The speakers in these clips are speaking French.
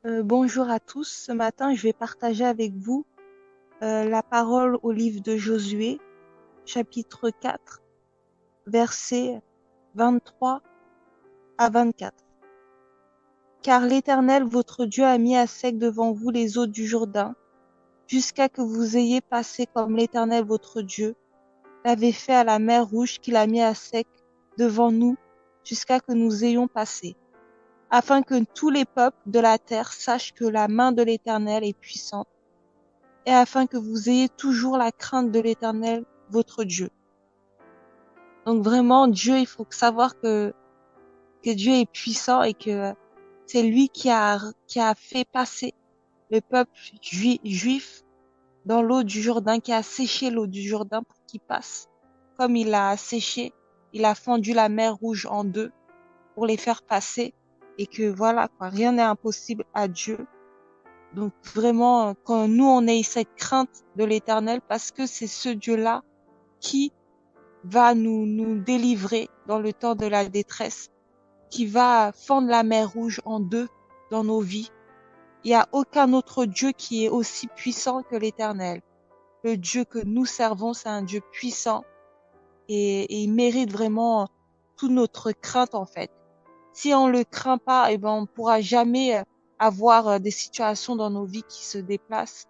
Bonjour à tous. Ce matin, je vais partager avec vous la parole au livre de Josué, chapitre 4, versets 23 à 24. Car l'Éternel, votre Dieu, a mis à sec devant vous les eaux du Jourdain, jusqu'à que vous ayez passé comme l'Éternel, votre Dieu, l'avait fait à la mer Rouge qu'il a mis à sec devant nous, jusqu'à que nous ayons passé, afin que tous les peuples de la terre sachent que la main de l'Éternel est puissante, et afin que vous ayez toujours la crainte de l'Éternel, votre Dieu. Donc vraiment, Dieu, il faut savoir que Dieu est puissant et que c'est lui qui a fait passer le peuple juif dans l'eau du Jourdain, qui a séché l'eau du Jourdain pour qu'il passe. Comme il a séché, il a fendu la mer Rouge en deux pour les faire passer, et que voilà, quoi, rien n'est impossible à Dieu. Donc vraiment, quand nous on ait cette crainte de l'Éternel, parce que c'est ce Dieu-là qui va nous délivrer dans le temps de la détresse, qui va fendre la mer Rouge en deux dans nos vies. Il n'y a aucun autre Dieu qui est aussi puissant que l'Éternel. Le Dieu que nous servons, c'est un Dieu puissant, et il mérite vraiment toute notre crainte en fait. Si on le craint pas, eh ben on pourra jamais avoir des situations dans nos vies qui se déplacent,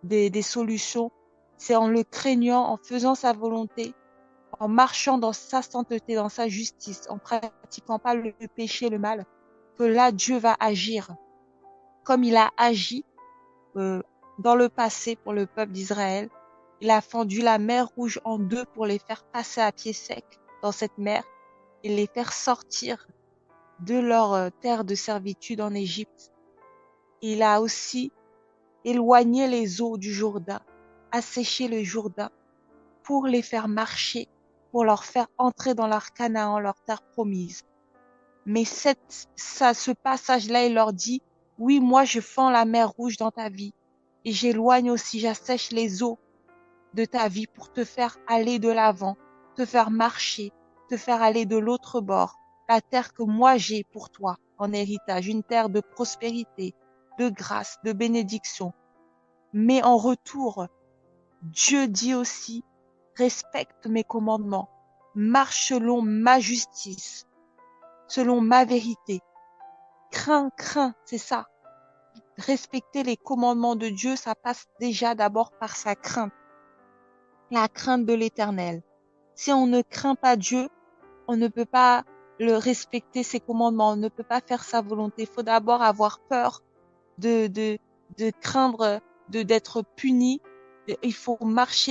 des solutions. C'est en le craignant, en faisant sa volonté, en marchant dans sa sainteté, dans sa justice, en pratiquant pas le péché, le mal, que là Dieu va agir comme il a agi euh, dans le passé pour le peuple d'Israël. Il a fendu la mer Rouge en deux pour les faire passer à pied sec dans cette mer et les faire sortir de leur terre de servitude en Égypte. Il a aussi éloigné les eaux du Jourdain, asséché le Jourdain pour les faire marcher, pour leur faire entrer dans leur Canaan, leur terre promise. Mais ce passage-là, il leur dit, oui, moi je fends la mer Rouge dans ta vie et j'éloigne aussi, j'assèche les eaux de ta vie pour te faire aller de l'avant, te faire marcher, te faire aller de l'autre bord, la terre que moi j'ai pour toi en héritage, une terre de prospérité, de grâce, de bénédiction. Mais en retour, Dieu dit aussi, respecte mes commandements, marche selon ma justice, selon ma vérité. Crains, c'est ça. Respecter les commandements de Dieu, ça passe déjà d'abord par sa crainte, la crainte de l'Éternel. Si on ne craint pas Dieu, on ne peut pas le respecter ses commandements, on ne peut pas faire sa volonté. Il faut d'abord avoir peur de, de, de craindre d'être puni. Il faut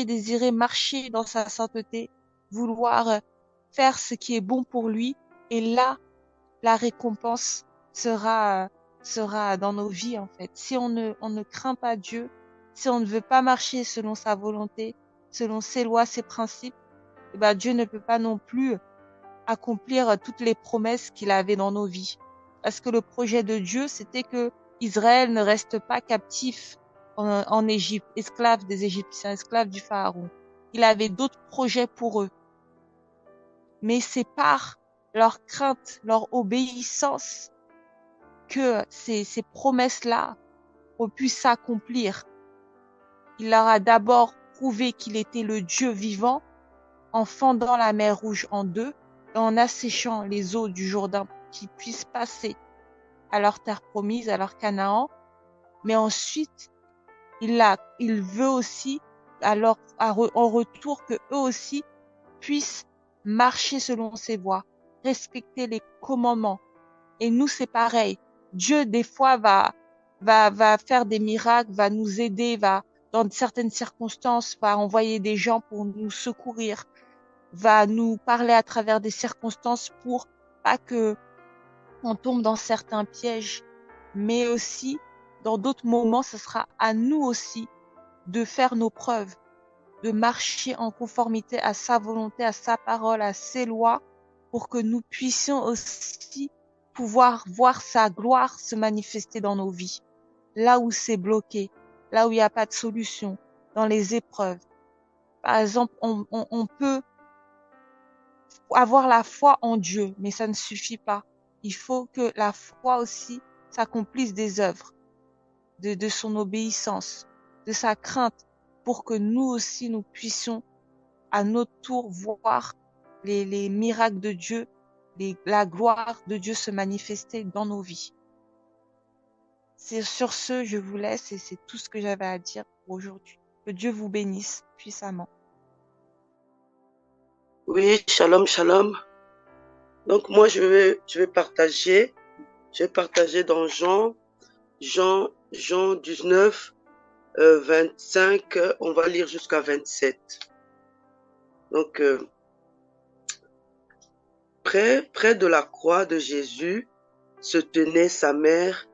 désirer marcher dans sa sainteté, vouloir faire ce qui est bon pour lui. Et là, la récompense sera dans nos vies, en fait. Si on ne craint pas Dieu, si on ne veut pas marcher selon sa volonté, selon ses lois, ses principes, eh ben Dieu ne peut pas non plus accomplir toutes les promesses qu'il avait dans nos vies. Parce que le projet de Dieu, c'était que Israël ne reste pas captif en Égypte, esclave des Égyptiens, esclave du Pharaon. Il avait d'autres projets pour eux. Mais c'est par leur crainte, leur obéissance que ces promesses-là ont pu s'accomplir. Il leur a d'abord prouvé qu'il était le Dieu vivant en fendant la mer Rouge en deux et en asséchant les eaux du Jourdain pour qu'ils puissent passer à leur terre promise, à leur Canaan. Mais ensuite, il veut aussi, alors, en retour, que eux aussi puissent marcher selon ses voies, respecter les commandements. Et nous, c'est pareil. Dieu, des fois, va faire des miracles, va nous aider, dans certaines circonstances, va envoyer des gens pour nous secourir, va nous parler à travers des circonstances pour pas que on tombe dans certains pièges. Mais aussi, dans d'autres moments, ce sera à nous aussi de faire nos preuves, de marcher en conformité à sa volonté, à sa parole, à ses lois, pour que nous puissions aussi pouvoir voir sa gloire se manifester dans nos vies. Là où c'est bloqué, là où il n'y a pas de solution, dans les épreuves. Par exemple, on peut avoir la foi en Dieu, mais ça ne suffit pas. Il faut que la foi aussi s'accomplissent des œuvres, de son obéissance, de sa crainte, pour que nous aussi, nous puissions à notre tour voir les miracles de Dieu, la gloire de Dieu se manifester dans nos vies. C'est sur ce, je vous laisse et c'est tout ce que j'avais à dire pour aujourd'hui. Que Dieu vous bénisse puissamment. Oui, shalom, shalom. Donc moi, je vais partager dans Jean 19, 25, on va lire jusqu'à 27. Donc, près de la croix de Jésus se tenaient sa mère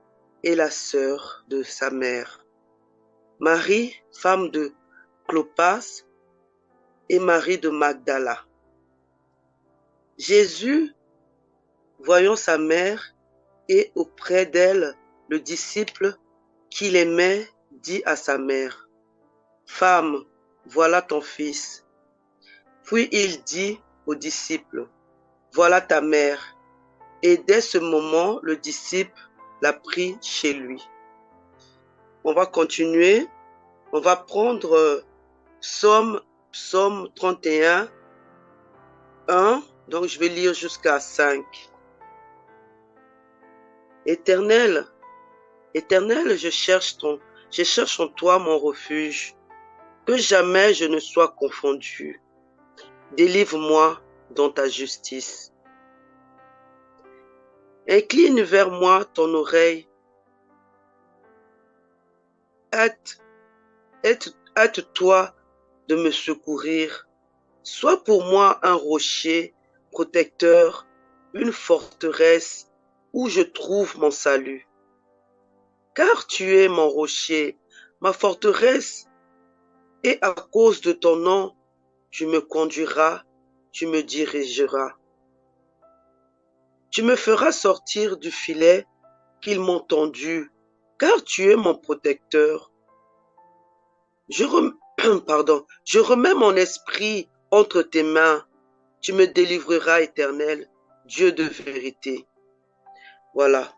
et la sœur de sa mère, Marie, femme de Clopas, et Marie de Magdala. Jésus, voyant sa mère et auprès d'elle le disciple qu'il aimait, dit à sa mère, « Femme, voilà ton fils. » Puis il dit au disciple, « Voilà ta mère. » Et dès ce moment, le disciple l'a pris chez lui. On va continuer. On va prendre Psaume 31, 1. Donc, je vais lire jusqu'à 5. Éternel, Éternel, je cherche en toi mon refuge, que jamais je ne sois confondu. Délivre-moi dans ta justice. Incline vers moi ton oreille. Hâte-toi de me secourir. Sois pour moi un rocher protecteur, une forteresse où je trouve mon salut. Car tu es mon rocher, ma forteresse, et à cause de ton nom, tu me conduiras, tu me dirigeras. Tu me feras sortir du filet qu'ils m'ont tendu, car tu es mon protecteur. Je remets mon esprit entre tes mains. Tu me délivreras, Éternel, Dieu de vérité. Voilà.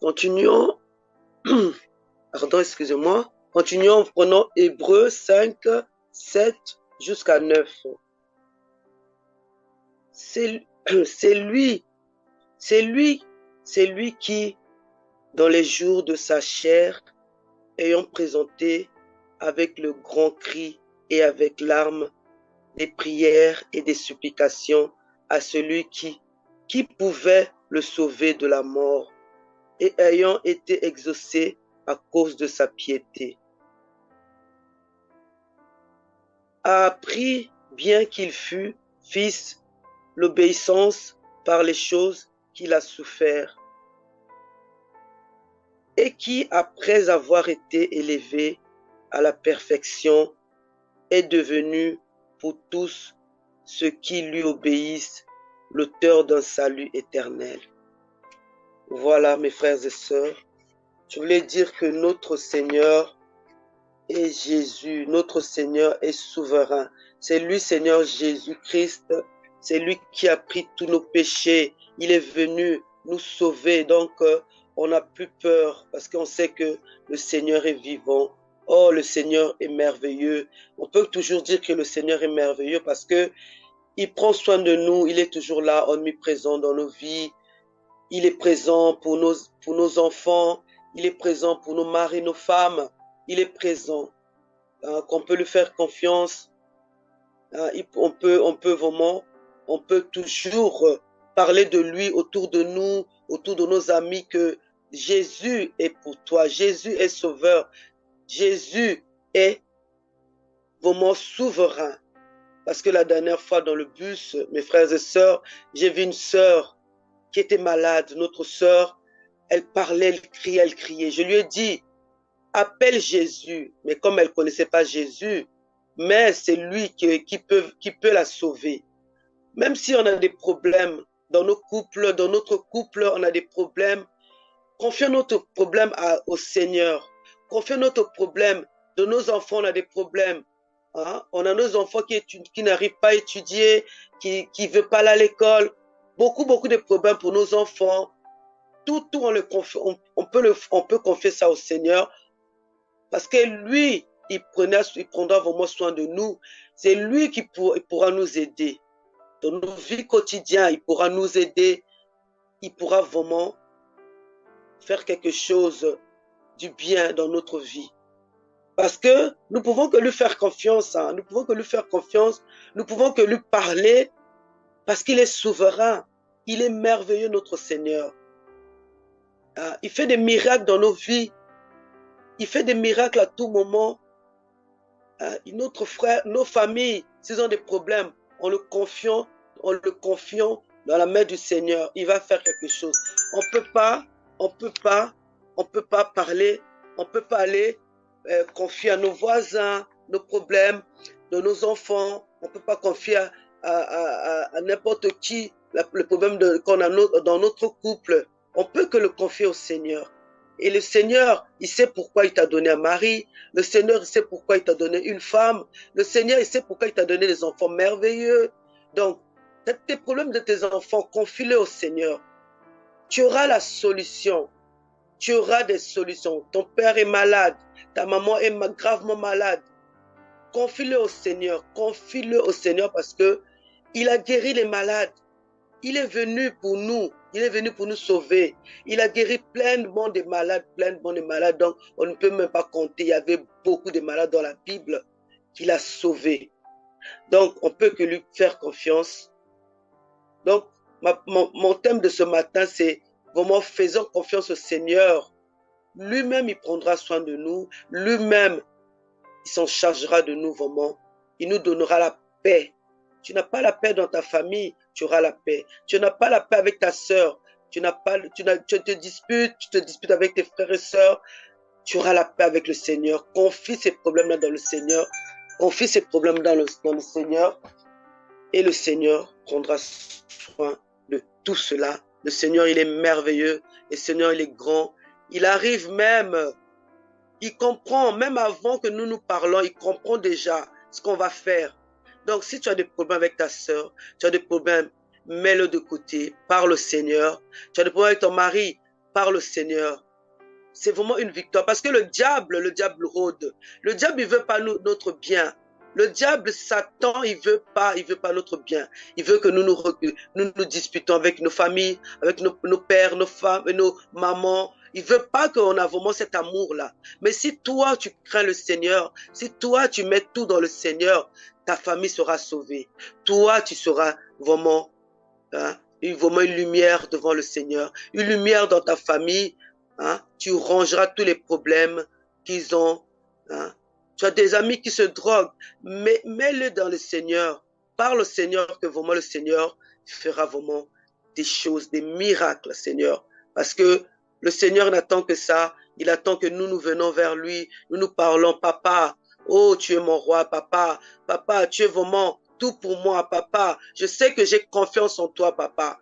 Continuons. Excusez-moi. Continuons en prenant Hébreux 5, 7 jusqu'à 9. C'est lui qui, dans les jours de sa chair, ayant présenté avec le grand cri et avec larmes des prières et des supplications à celui qui pouvait le sauver de la mort, et ayant été exaucé à cause de sa piété, a appris, bien qu'il fût fils, l'obéissance par les choses qu'il a souffert, et qui, après avoir été élevé à la perfection, est devenu pour tous ceux qui lui obéissent l'auteur d'un salut éternel. Voilà, mes frères et sœurs, je voulais dire que notre Seigneur est Jésus, notre Seigneur est souverain. C'est lui, Seigneur Jésus-Christ, c'est lui qui a pris tous nos péchés. Il est venu nous sauver, donc on n'a plus peur parce qu'on sait que le Seigneur est vivant. Oh, le Seigneur est merveilleux. On peut toujours dire que le Seigneur est merveilleux parce que il prend soin de nous, il est toujours là, omniprésent dans nos vies. Il est présent pour nos enfants, il est présent pour nos maris, nos femmes. Il est présent, qu'on peut lui faire confiance. On peut toujours parler de lui autour de nous, autour de nos amis, que Jésus est pour toi, Jésus est sauveur, Jésus est vraiment souverain. Parce que la dernière fois dans le bus, mes frères et sœurs, j'ai vu une sœur qui était malade. Notre sœur, elle parlait, elle criait. Je lui ai dit, appelle Jésus. Mais comme elle ne connaissait pas Jésus, mais c'est lui qui peut la sauver. Même si on a des problèmes dans notre couple, on a des problèmes, confions notre problème au Seigneur. Confions notre problème. De nos enfants, on a des problèmes. On a nos enfants qui n'arrivent pas à étudier, qui ne veulent pas aller à l'école. Beaucoup de problèmes pour nos enfants. tout, on peut confier ça au Seigneur parce que lui, il prendra vraiment soin de nous. C'est lui qui pourra nous aider. Dans nos vies quotidiennes, il pourra nous aider. Il pourra vraiment faire quelque chose du bien dans notre vie. Parce que nous pouvons que lui faire confiance. Hein. Nous pouvons que lui faire confiance. Nous pouvons que lui parler parce qu'il est souverain. Il est merveilleux, notre Seigneur. Il fait des miracles dans nos vies. Il fait des miracles à tout moment. Notre frère, nos familles, s'ils ont des problèmes, en le confiant dans la main du Seigneur, il va faire quelque chose. On peut pas parler, on peut pas aller confier à nos voisins nos problèmes de nos enfants. On peut pas confier à n'importe qui le problème qu'on a dans notre couple. On peut que le confier au Seigneur. Et le Seigneur, il sait pourquoi il t'a donné un mari. Le Seigneur, il sait pourquoi il t'a donné une femme. Le Seigneur, il sait pourquoi il t'a donné des enfants merveilleux. Donc, tes problèmes de tes enfants, confie-les au Seigneur. Tu auras la solution. Tu auras des solutions. Ton père est malade. Ta maman est gravement malade. Confie-le au Seigneur. Confie-le au Seigneur parce que il a guéri les malades. Il est venu pour nous. Il est venu pour nous sauver. Il a guéri pleinement des malades, Donc, on ne peut même pas compter. Il y avait beaucoup de malades dans la Bible qu'il a sauvés. Donc, on peut que lui faire confiance. Donc, mon thème de ce matin, c'est vraiment faisons confiance au Seigneur. Lui-même, il prendra soin de nous. Lui-même, il s'en chargera de nous vraiment. Il nous donnera la paix. Tu n'as pas la paix dans ta famille, tu auras la paix. Tu n'as pas la paix avec ta sœur, tu te disputes avec tes frères et sœurs, tu auras la paix avec le Seigneur. Confie ces problèmes-là dans le Seigneur. Confie ces problèmes dans le Seigneur. Et le Seigneur prendra soin de tout cela. Le Seigneur, il est merveilleux. Le Seigneur, il est grand. Il arrive même, il comprend, même avant que nous parlons, il comprend déjà ce qu'on va faire. Donc, si tu as des problèmes avec ta sœur, tu as des problèmes, mets-le de côté, parle au Seigneur. Tu as des problèmes avec ton mari, parle au Seigneur. C'est vraiment une victoire parce que le diable rôde. Le diable, il veut pas notre bien. Le diable, Satan, il veut pas notre bien. Il veut que nous disputons avec nos familles, avec nos pères, nos femmes, et nos mamans. Il veut pas qu'on ait vraiment cet amour-là. Mais si toi, tu crains le Seigneur, si toi, tu mets tout dans le Seigneur, ta famille sera sauvée. Toi, tu seras vraiment, vraiment une lumière devant le Seigneur. Une lumière dans ta famille. Tu rangeras tous les problèmes qu'ils ont. Tu as des amis qui se droguent. Mais mets-le dans le Seigneur. Parle au Seigneur que vraiment le Seigneur fera vraiment des choses, des miracles, Seigneur. Parce que le Seigneur n'attend que ça. Il attend que nous venons vers lui. Nous parlons, papa. Oh, tu es mon roi, papa. Papa, tu es vraiment tout pour moi, papa. Je sais que j'ai confiance en toi, papa.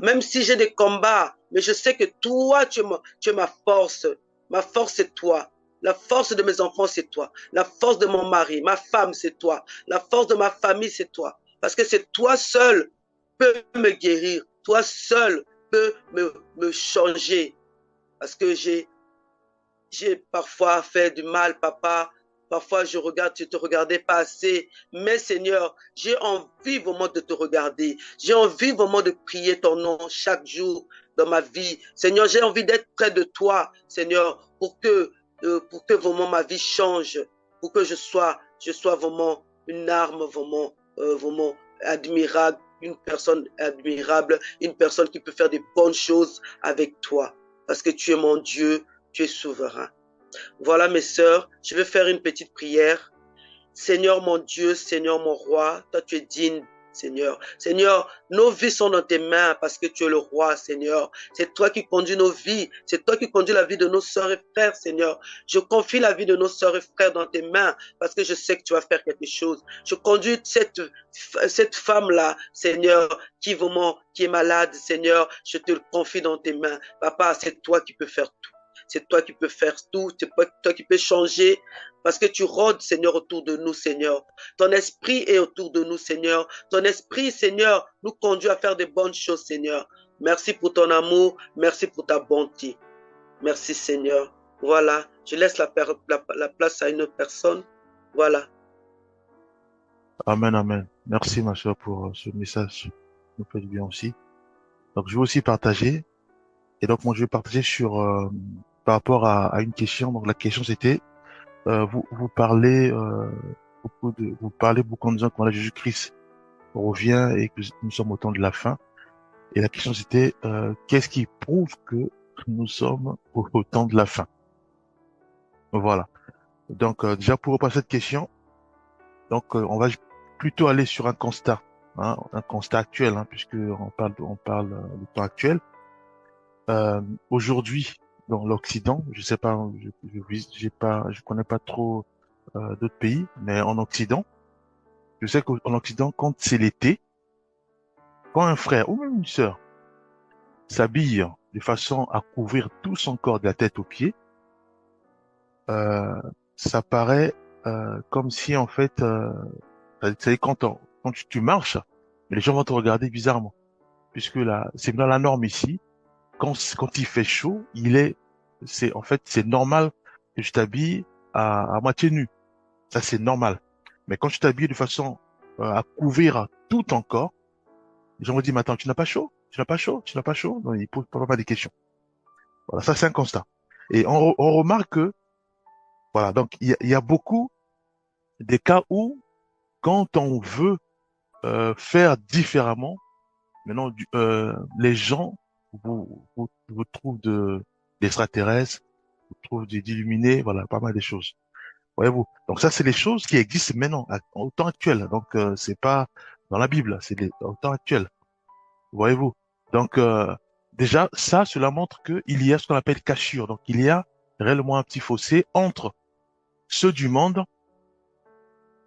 Même si j'ai des combats, mais je sais que toi, tu es ma force. Ma force, c'est toi. La force de mes enfants, c'est toi. La force de mon mari, ma femme, c'est toi. La force de ma famille, c'est toi. Parce que c'est toi seul peut me guérir. Toi seul peut me changer. Parce que j'ai parfois fait du mal, papa. Parfois, je te regardais pas assez. Mais Seigneur, j'ai envie vraiment de te regarder. J'ai envie vraiment de prier ton nom chaque jour dans ma vie. Seigneur, j'ai envie d'être près de toi, Seigneur, pour que vraiment ma vie change, pour que je sois vraiment une arme vraiment admirable, une personne admirable, une personne qui peut faire des bonnes choses avec toi. Parce que tu es mon Dieu, tu es souverain. Voilà mes sœurs, je vais faire une petite prière. Seigneur mon Dieu, Seigneur mon roi, toi tu es digne, Seigneur. Seigneur, nos vies sont dans tes mains parce que tu es le roi, Seigneur. C'est toi qui conduis nos vies, c'est toi qui conduis la vie de nos sœurs et frères, Seigneur. Je confie la vie de nos sœurs et frères dans tes mains parce que je sais que tu vas faire quelque chose. Je conduis cette femme-là, Seigneur, qui est malade, Seigneur. Je te le confie dans tes mains. Papa, c'est toi qui peux faire tout. C'est toi qui peux faire tout, c'est toi qui peux changer, parce que tu rôdes, Seigneur, autour de nous, Seigneur. Ton esprit est autour de nous, Seigneur. Ton esprit, Seigneur, nous conduit à faire de bonnes choses, Seigneur. Merci pour ton amour. Merci pour ta bonté. Merci Seigneur. Voilà, je laisse la place à une autre personne. Voilà. Amen, amen. Merci, ma soeur, pour ce message. Ça nous fait du bien aussi. Donc, je vais aussi partager. Et donc, moi, je vais partager sur, par rapport à une question. Donc, la question, c'était, vous parlez, vous parlez beaucoup en disant que voilà, Jésus-Christ revient et que nous sommes au temps de la fin. Et la question, c'était, qu'est-ce qui prouve que nous sommes au temps de la fin? Voilà. Donc, déjà, pour repasser cette question, donc, on va plutôt aller sur un constat, hein, un constat actuel, hein, puisque on parle du temps actuel. Aujourd'hui, dans l'Occident, je sais pas, je connais pas trop d'autres pays, mais en Occident, je sais qu'en Occident, quand c'est l'été, quand un frère ou même une sœur s'habille de façon à couvrir tout son corps de la tête aux pieds, euh, ça paraît comme si en fait, c'est quand tu marches, les gens vont te regarder bizarrement, puisque là, c'est dans la norme ici. Quand il fait chaud, en fait, c'est normal que tu t'habilles à moitié nu. Ça, c'est normal. Mais quand tu t'habilles de façon à couvrir tout ton corps, les gens vont dire, mais attends, tu n'as pas chaud? Tu n'as pas chaud? Tu n'as pas chaud? Non, ils posent pas des questions. Voilà, ça, c'est un constat. Et on remarque que, voilà, donc, il y a beaucoup des cas où, quand on veut faire différemment, maintenant, les gens vous trouvent d'extraterrestres, vous trouvent d'illuminés, voilà, pas mal de choses. Voyez-vous. Donc ça, c'est les choses qui existent maintenant, au temps actuel. Donc c'est pas dans la Bible, au temps actuel. Voyez-vous. Donc déjà, ça, cela montre qu'il y a ce qu'on appelle cassure. Donc il y a réellement un petit fossé entre ceux du monde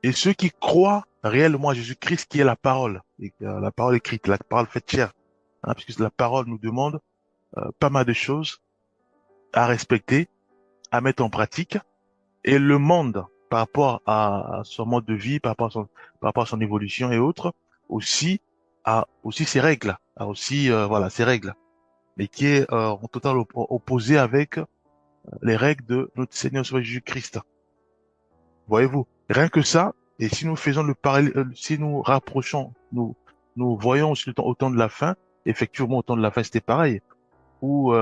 et ceux qui croient réellement à Jésus-Christ, qui est la parole, et, la parole écrite, la parole faite chair. Hein, puisque la parole nous demande pas mal de choses à respecter, à mettre en pratique. Et le monde, par rapport à son mode de vie, par rapport à son évolution et autres, aussi a aussi ses règles, a aussi voilà ses règles, mais qui est en total opposé avec les règles de notre Seigneur Sauveur Jésus-Christ. Voyez-vous, rien que ça. Et si nous faisons le parallèle, si nous rapprochons, nous voyons aussi au temps de la fin, effectivement au temps de la fin c'était pareil, où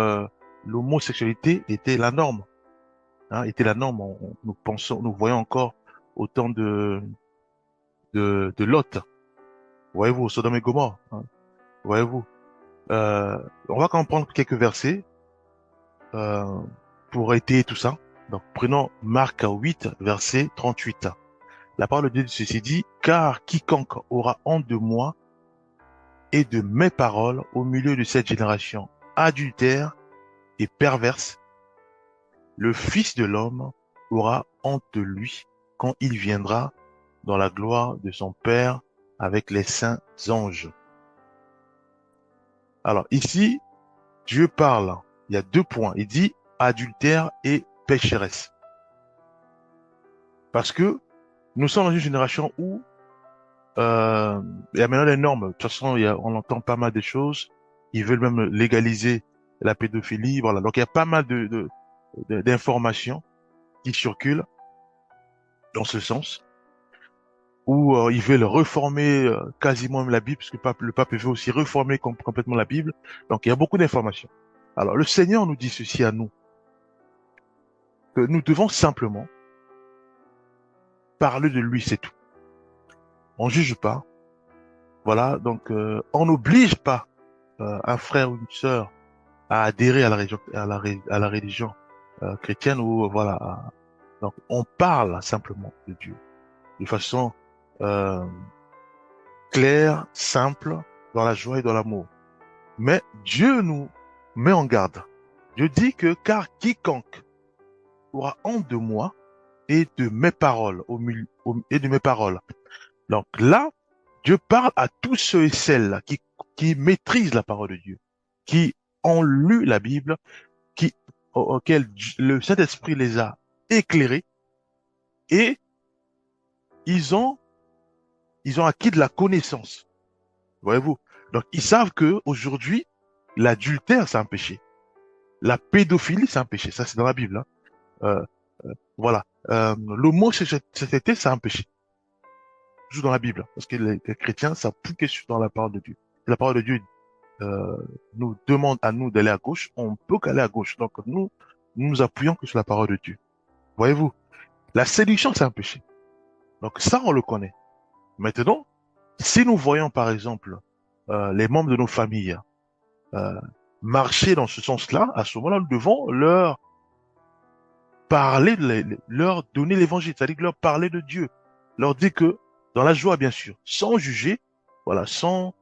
l'homosexualité était la norme. Hein, était la norme. Nous voyons encore autant de Lot. Voyez-vous, Sodome et Gomorrhe. Hein, voyez-vous. On va comprendre quelques versets euh, pour étayer tout ça. Donc, prenons Marc 8, verset 38. La parole de Dieu ceci dit, car quiconque aura honte de moi et de mes paroles au milieu de cette génération adultère et perverse, le Fils de l'homme aura honte de lui quand il viendra dans la gloire de son Père avec les saints anges. Alors ici, Dieu parle, il y a 2 points. Il dit adultère et pécheresse. Parce que nous sommes dans une génération où il y a maintenant les normes. De toute façon, on entend pas mal de choses. Ils veulent même légaliser la pédophilie. Voilà. Donc il y a pas mal d'informations qui circulent dans ce sens, où ils veulent reformer quasiment la Bible, parce que le pape veut aussi reformer complètement la Bible. Donc il y a beaucoup d'informations. Alors le Seigneur nous dit ceci à nous, que nous devons simplement parler de lui, c'est tout. On juge pas. Voilà, donc on n'oblige pas un frère ou une sœur à adhérer à la religion chrétienne ou voilà. Donc on parle simplement de Dieu de façon euh, claire, simple, dans la joie et dans l'amour. Mais Dieu nous met en garde. Dieu dit que car quiconque aura honte de moi et de mes paroles et de mes paroles. Donc là, Dieu parle à tous ceux et celles qui maîtrisent la parole de Dieu, qui ont lu la Bible, auxquels le Saint-Esprit les a éclairés et ils ont, ils ont acquis de la connaissance. Voyez-vous? Donc ils savent que aujourd'hui, l'adultère, c'est un péché. La pédophilie, c'est un péché. Ça, c'est dans la Bible. Hein. Euh, voilà. L'homosexualité, c'est un péché. Toujours dans la Bible. Parce que les chrétiens, ça plus que dans la parole de Dieu. La parole de Dieu euh, nous demande à nous d'aller à gauche. On peut qu'aller à gauche. Donc, nous nous appuyons que sur la parole de Dieu. Voyez-vous, la séduction, c'est un péché. Donc, ça, on le connaît. Maintenant, si nous voyons, par exemple, les membres de nos familles euh, marcher dans ce sens-là, à ce moment-là, nous devons leur parler, leur donner l'évangile, c'est-à-dire leur parler de Dieu, leur dire que, dans la joie bien sûr, sans juger, voilà, sans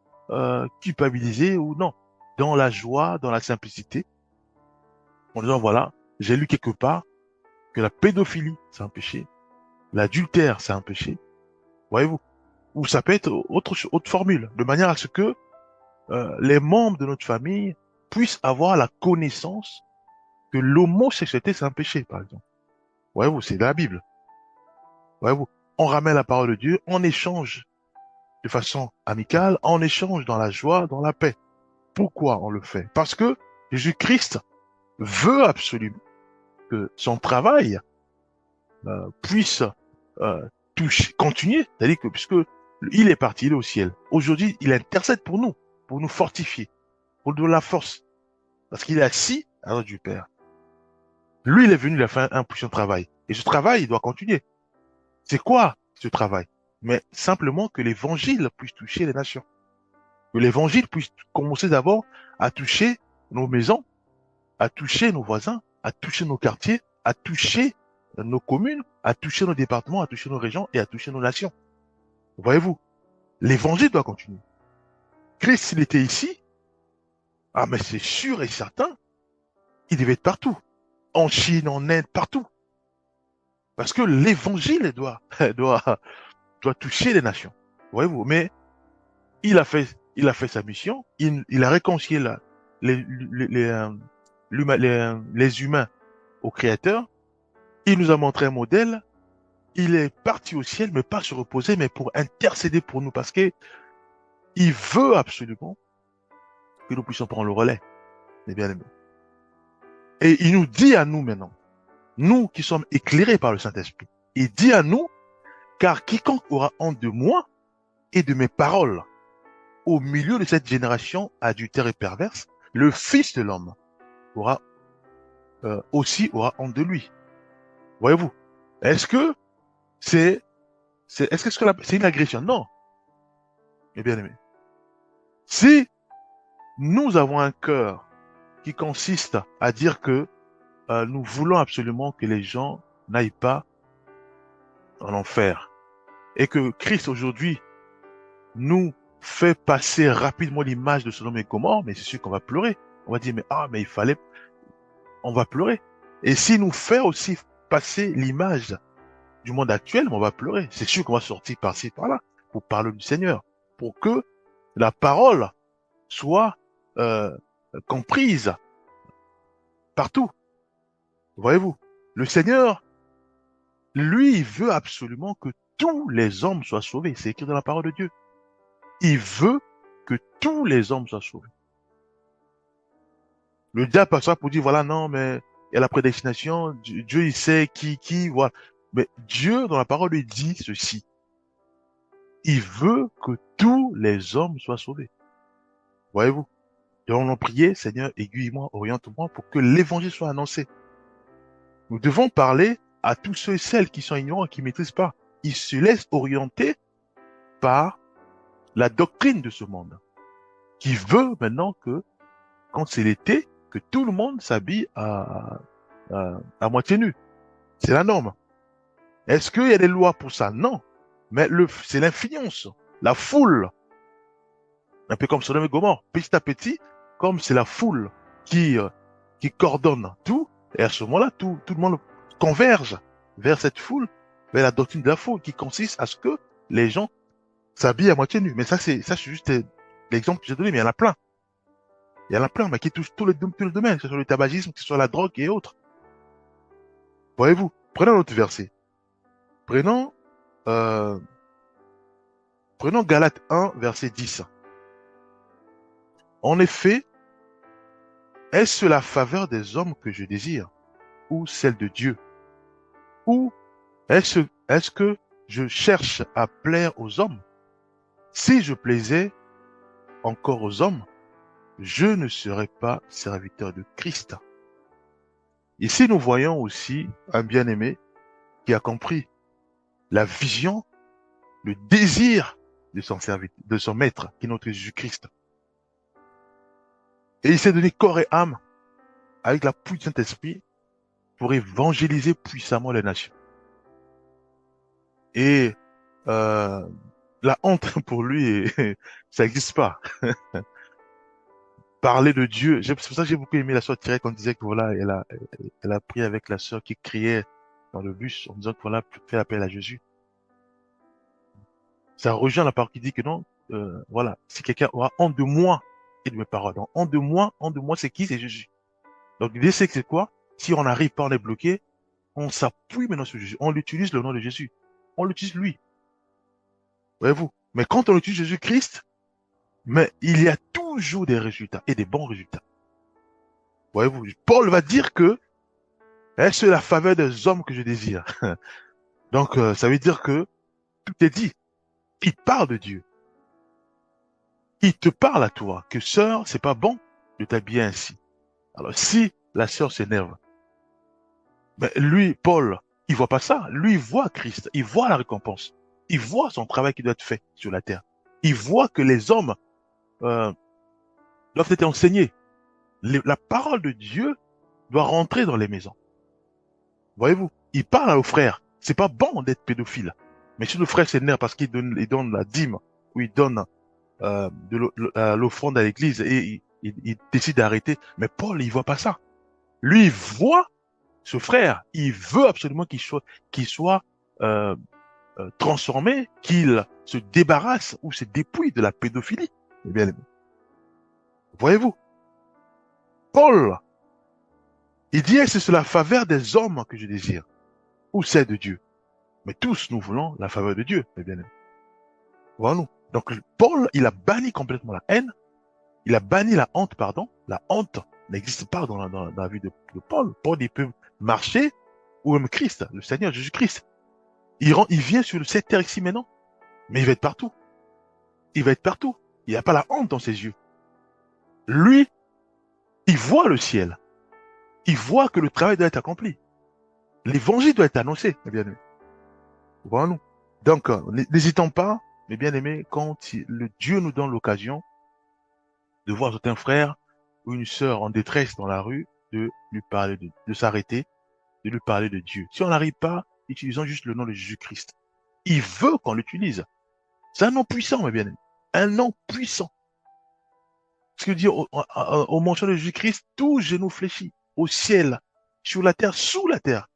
culpabiliser ou non, dans la joie, dans la simplicité, en disant voilà, j'ai lu quelque part que la pédophilie, c'est un péché, l'adultère, c'est un péché, voyez-vous, ou ça peut être autre formule, de manière à ce que les membres de notre famille puissent avoir la connaissance que l'homosexualité, c'est un péché, par exemple. Voyez-vous, c'est de la Bible. Voyez-vous, on ramène la parole de Dieu, on échange de façon amicale, on échange dans la joie, dans la paix. Pourquoi on le fait? Parce que Jésus-Christ veut absolument que son travail puisse toucher, continuer. C'est-à-dire que puisque il est parti, il est au ciel. Aujourd'hui, il intercède pour nous fortifier, pour nous donner la force. Parce qu'il est assis à droite du Père. Lui, il est venu, il a fait un puissant travail. Et ce travail, il doit continuer. C'est quoi ce travail? Mais simplement que l'évangile puisse toucher les nations. Que l'évangile puisse commencer d'abord à toucher nos maisons, à toucher nos voisins, à toucher nos quartiers, à toucher nos communes, à toucher nos départements, à toucher nos régions et à toucher nos nations. Voyez-vous, l'évangile doit continuer. Christ, s'il était ici, ah mais c'est sûr et certain, il devait être partout. En Chine, en Inde, partout. Parce que l'évangile doit toucher les nations. Voyez-vous, mais il a fait sa mission, il a réconcilié les humains au Créateur, il nous a montré un modèle, il est parti au ciel, mais pas se reposer, mais pour intercéder pour nous, parce que il veut absolument que nous puissions prendre le relais, les bien-aimés. Et il nous dit à nous maintenant, nous qui sommes éclairés par le Saint-Esprit, il dit à nous, car quiconque aura honte de moi et de mes paroles, au milieu de cette génération adultère et perverse, le Fils de l'homme aura aura honte de lui. Voyez-vous? Est-ce que c'est une agression? Non, mes bien-aimés. Si nous avons un cœur qui consiste à dire que nous voulons absolument que les gens n'aillent pas en enfer et que Christ aujourd'hui nous fait passer rapidement l'image de Sodome et Gomorrhe, mais c'est sûr qu'on va pleurer. On va dire mais il fallait, on va pleurer. Et s'il nous fait aussi passer l'image du monde actuel, on va pleurer. C'est sûr qu'on va sortir par-ci, par-là, pour parler du Seigneur, pour que la parole soit comprise partout. Voyez-vous, le Seigneur, lui, il veut absolument que tous les hommes soient sauvés. C'est écrit dans la parole de Dieu. Il veut que tous les hommes soient sauvés. Le diable passe pour dire, voilà, non, mais il y a la prédestination, Dieu, il sait qui, voilà. Mais Dieu, dans la parole, lui dit ceci. Il veut que tous les hommes soient sauvés. Voyez-vous? Et on en priait, Seigneur, aiguille-moi, oriente-moi pour que l'évangile soit annoncé. Nous devons parler à tous ceux et celles qui sont ignorants et qui ne maîtrisent pas. Ils se laissent orienter par la doctrine de ce monde, qui veut maintenant que, quand c'est l'été, que tout le monde s'habille à moitié nu. C'est la norme. Est-ce qu'il y a des lois pour ça? Non. Mais c'est l'influence, la foule. Un peu comme Sodome et Gomorrhe. Petit à petit, comme c'est la foule qui coordonne tout, et à ce moment-là, tout le monde converge vers cette foule, vers la doctrine de la foule, qui consiste à ce que les gens s'habillent à moitié nus. Mais ça, c'est juste l'exemple que j'ai donné, mais il y en a plein. Il y en a plein, mais qui touchent tous les domaines, que ce soit le tabagisme, que ce soit la drogue et autres. Voyez-vous, prenons notre verset. Prenons Galates 1, verset 10. En effet, est-ce la faveur des hommes que je désire ou celle de Dieu? Ou est-ce que je cherche à plaire aux hommes? Si je plaisais encore aux hommes, je ne serais pas serviteur de Christ. Ici, nous voyons aussi un bien-aimé qui a compris la vision, le désir de son serviteur, de son maître, qui est notre Jésus-Christ. Et il s'est donné corps et âme avec la puissance de Saint-Esprit pour évangéliser puissamment les nations. Et la honte pour lui, ça n'existe pas. Parler de Dieu, c'est pour ça que j'ai beaucoup aimé la sœur Thierry quand on disait que voilà, elle a pris avec la sœur qui criait dans le bus en disant que voilà, fait appel à Jésus. Ça rejoint la part qui dit que non, voilà, si quelqu'un aura honte de moi et de mes paroles, donc honte de moi, c'est qui? C'est Jésus. Donc l'idée c'est que c'est quoi? Si on n'arrive pas, on est bloqué, on s'appuie maintenant sur Jésus, on utilise le nom de Jésus, on l'utilise lui. Voyez-vous? Mais quand on utilise Jésus-Christ, mais il y a toujours des résultats et des bons résultats. Voyez-vous? Paul va dire que est-ce la faveur des hommes que je désire? Donc ça veut dire que tout est dit. Il parle de Dieu. Il te parle à toi que sœur, c'est pas bon de t'habiller ainsi. Alors si la sœur s'énerve, ben lui, Paul, il voit pas ça. Lui, il voit Christ, il voit la récompense, il voit son travail qui doit être fait sur la terre. Il voit que les hommes doivent être enseignés. La parole de Dieu doit rentrer dans les maisons. Voyez-vous, il parle aux frères. C'est pas bon d'être pédophile. Mais si le frère s'énerve parce qu'il donne la dîme ou il donne l'offrande à l'église et il décide d'arrêter, mais Paul, il voit pas ça. Lui, il voit ce frère. Il veut absolument qu'il soit transformé, qu'il se débarrasse ou se dépouille de la pédophilie. Eh bien, voyez-vous, Paul, il dit, c'est la faveur des hommes que je désire, ou celle de Dieu. Mais tous, nous voulons la faveur de Dieu, mes bien-aimés. Voilà-nous. Donc, Paul, il a banni complètement la haine, il a banni la honte, pardon. La honte n'existe pas dans la vie de Paul. Paul, il peut marcher, ou même Christ, le Seigneur Jésus-Christ. Il vient sur cette terre ici maintenant, mais il va être partout. Il va être partout. Il n'y a pas la honte dans ses yeux. Lui, il voit le ciel. Il voit que le travail doit être accompli. L'évangile doit être annoncé, mes bien-aimés. Voilà-nous. Donc, n'hésitons pas, mes bien-aimés, quand le Dieu nous donne l'occasion de voir un frère ou une sœur en détresse dans la rue, de lui parler de s'arrêter, de lui parler de Dieu. Si on n'arrive pas, utilisons juste le nom de Jésus-Christ. Il veut qu'on l'utilise. C'est un nom puissant, mes bien-aimés. Un nom puissant. Ce que dire au mention de Jésus-Christ, tout genou fléchit, au ciel, sur la terre, sous la terre.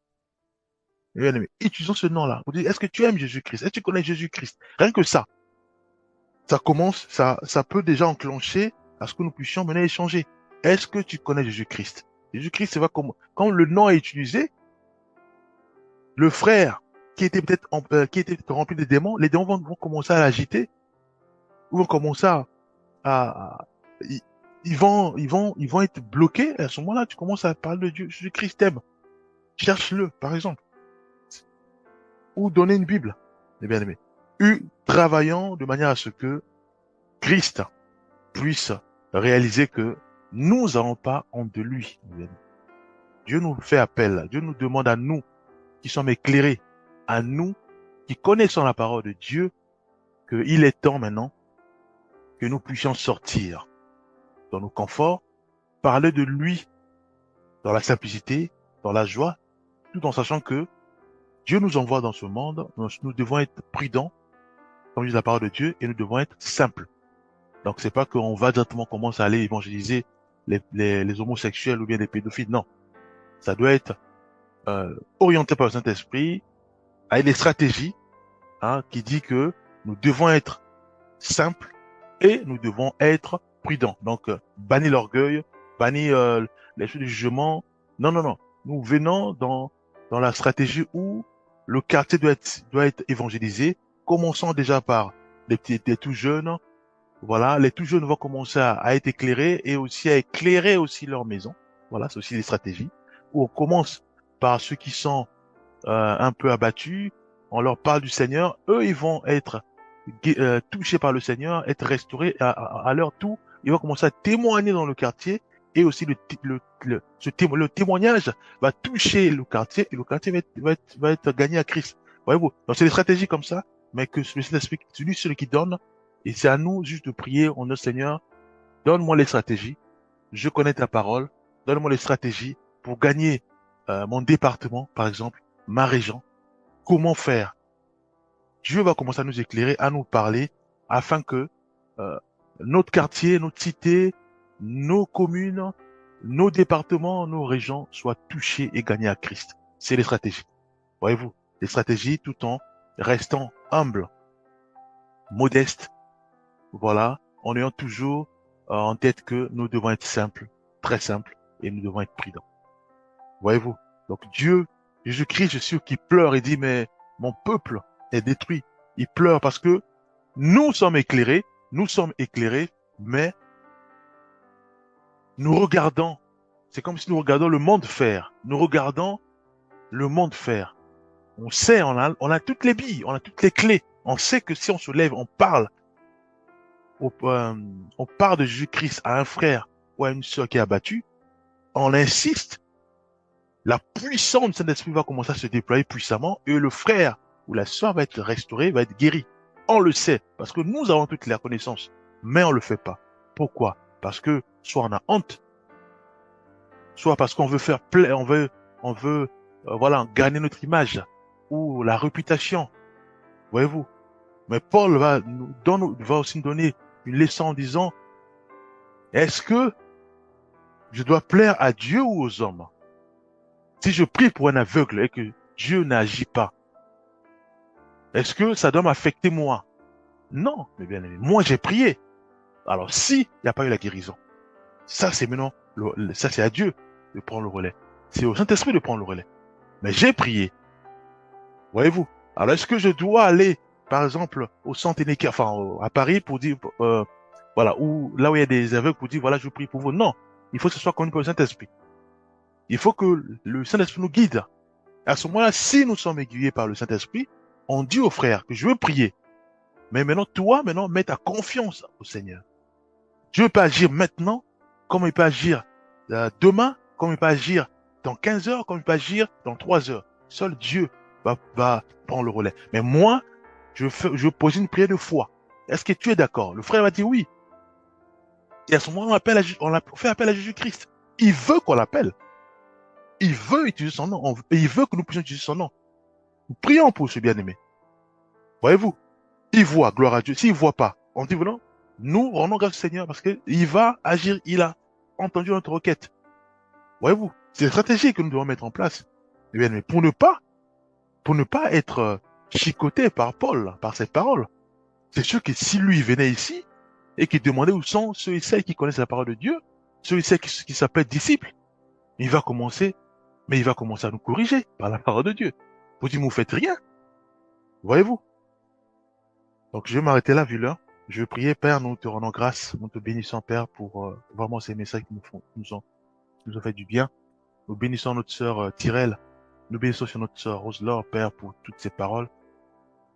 Mes bien-aimés, utilisons ce nom-là. Vous dites, est-ce que tu aimes Jésus-Christ? Est-ce que tu connais Jésus-Christ? Rien que ça. Ça commence, ça peut déjà enclencher à ce que nous puissions mener échanger. Est-ce que tu connais Jésus-Christ? Jésus-Christ, c'est va comme, quand le nom est utilisé, le frère qui était peut-être rempli de démons, les démons vont commencer à l'agiter, ou vont commencer ils vont être bloqués. Et à ce moment-là, tu commences à parler de Dieu. Jésus-Christ t'aime. Cherche-le, par exemple. Ou donner une Bible, les bien-aimés. Travaillant de manière à ce que Christ puisse réaliser que nous n'avons pas honte de lui. Dieu nous fait appel. Dieu nous demande à nous qui sommes éclairés, à nous qui connaissons la parole de Dieu, qu'il est temps maintenant que nous puissions sortir dans nos conforts, parler de lui dans la simplicité, dans la joie, tout en sachant que Dieu nous envoie dans ce monde, nous devons être prudents, comme dit la parole de Dieu, et nous devons être simples. Donc c'est pas qu'on va directement commencer à aller évangéliser les homosexuels ou bien les pédophiles, non. Ça doit être orienté par le Saint-Esprit, avec des stratégies, qui dit que nous devons être simples et nous devons être prudents. Donc bannir l'orgueil, bannir les choses du jugement. Non, non, non. Nous venons dans la stratégie où le quartier doit être évangélisé. Commençons déjà par les tout jeunes, Voilà, les tout jeunes vont commencer à être éclairés et aussi à éclairer aussi leur maison. Voilà, c'est aussi des stratégies. Où on commence par ceux qui sont un peu abattus, on leur parle du Seigneur, eux ils vont être touchés par le Seigneur, être restaurés à leur tour, ils vont commencer à témoigner dans le quartier et aussi le témoignage va toucher le quartier et le quartier va être gagné à Christ. Voyez-vous? Donc c'est des stratégies comme ça, mais que le Saint-Esprit, c'est lui celui qui donne et c'est à nous juste de prier en notre Seigneur, donne-moi les stratégies, je connais ta parole, donne-moi les stratégies pour gagner mon département, par exemple, ma région. Comment faire? Dieu va commencer à nous éclairer, à nous parler, afin que euh, notre quartier, notre cité, nos communes, nos départements, nos régions soient touchés et gagnés à Christ. C'est les stratégies. Voyez-vous, les stratégies tout en restant humble, modeste, voilà, en ayant toujours en tête que nous devons être simples, très simples, et nous devons être prudents. Voyez-vous? Donc Dieu, Jésus-Christ, je suis sûr qu'il pleure et dit, mais mon peuple est détruit. Il pleure parce que nous sommes éclairés, mais nous regardons, c'est comme si nous regardions le monde faire. Nous regardons le monde faire. On sait, on a toutes les billes, on a toutes les clés. On sait que si on se lève, on parle de Jésus-Christ à un frère ou à une sœur qui est abattue, on insiste, la puissance du Saint-Esprit va commencer à se déployer puissamment et le frère ou la sœur va être restauré, va être guéri. On le sait parce que nous avons toutes les connaissances, mais on le fait pas. Pourquoi? Parce que soit on a honte, soit parce qu'on veut faire plaisir, voilà, gagner notre image ou la réputation. Voyez-vous? Mais Paul va aussi nous donner une leçon en disant, est-ce que je dois plaire à Dieu ou aux hommes? Si je prie pour un aveugle et que Dieu n'agit pas, est-ce que ça doit m'affecter moi? Non, mes bien-aimés. Moi, j'ai prié. Alors, si il n'y a pas eu la guérison, ça, c'est maintenant, ça, c'est à Dieu de prendre le relais. C'est au Saint-Esprit de prendre le relais. Mais j'ai prié. Voyez-vous? Alors, est-ce que je dois aller, par exemple, au centre Néquia, à Paris pour dire, voilà, ou là où il y a des aveugles pour dire, voilà, je prie pour vous? Non. Il faut que ce soit connu par le Saint-Esprit. Il faut que le Saint-Esprit nous guide. À ce moment-là, si nous sommes aiguillés par le Saint-Esprit, on dit aux frères que je veux prier. Mais maintenant, toi, mets ta confiance au Seigneur. Dieu peut agir maintenant, comme il peut agir demain, comme il peut agir dans 15 heures, comme il peut agir dans 3 heures. Seul Dieu va prendre le relais. Mais moi, je pose une prière de foi. Est-ce que tu es d'accord? Le frère va dire oui. Et à ce moment, on fait appel à Jésus-Christ. Il veut qu'on l'appelle. Il veut utiliser son nom. Et il veut que nous puissions utiliser son nom. Nous prions pour ce bien-aimé. Voyez-vous? Il voit, gloire à Dieu. S'il ne voit pas, on dit, non, nous rendons grâce au Seigneur parce qu'il va agir, il a entendu notre requête. Voyez-vous? C'est une stratégie que nous devons mettre en place. Eh bien, mais pour ne pas être chicoté par Paul, par cette parole, c'est sûr que si lui venait ici et qu'il demandait où sont ceux et celles qui connaissent la parole de Dieu, ceux et celles qui s'appellent disciples, il va commencer à nous corriger par la parole de Dieu. Vous dites, vous faites rien. Voyez-vous? Donc, je vais m'arrêter là, vu l'heure. Je vais prier, Père, nous te rendons grâce, nous te bénissons, Père, pour vraiment ces messages qui nous ont fait du bien. Nous bénissons notre sœur Tyrell. Nous bénissons sur notre sœur Rose-Laure, Père, pour toutes ces paroles.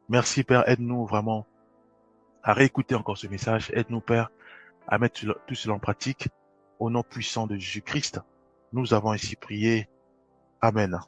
Merci, Père, aide-nous vraiment à réécouter encore ce message. Aide-nous, Père, à mettre tout cela en pratique. Au nom puissant de Jésus-Christ, nous avons ainsi prié. Amen.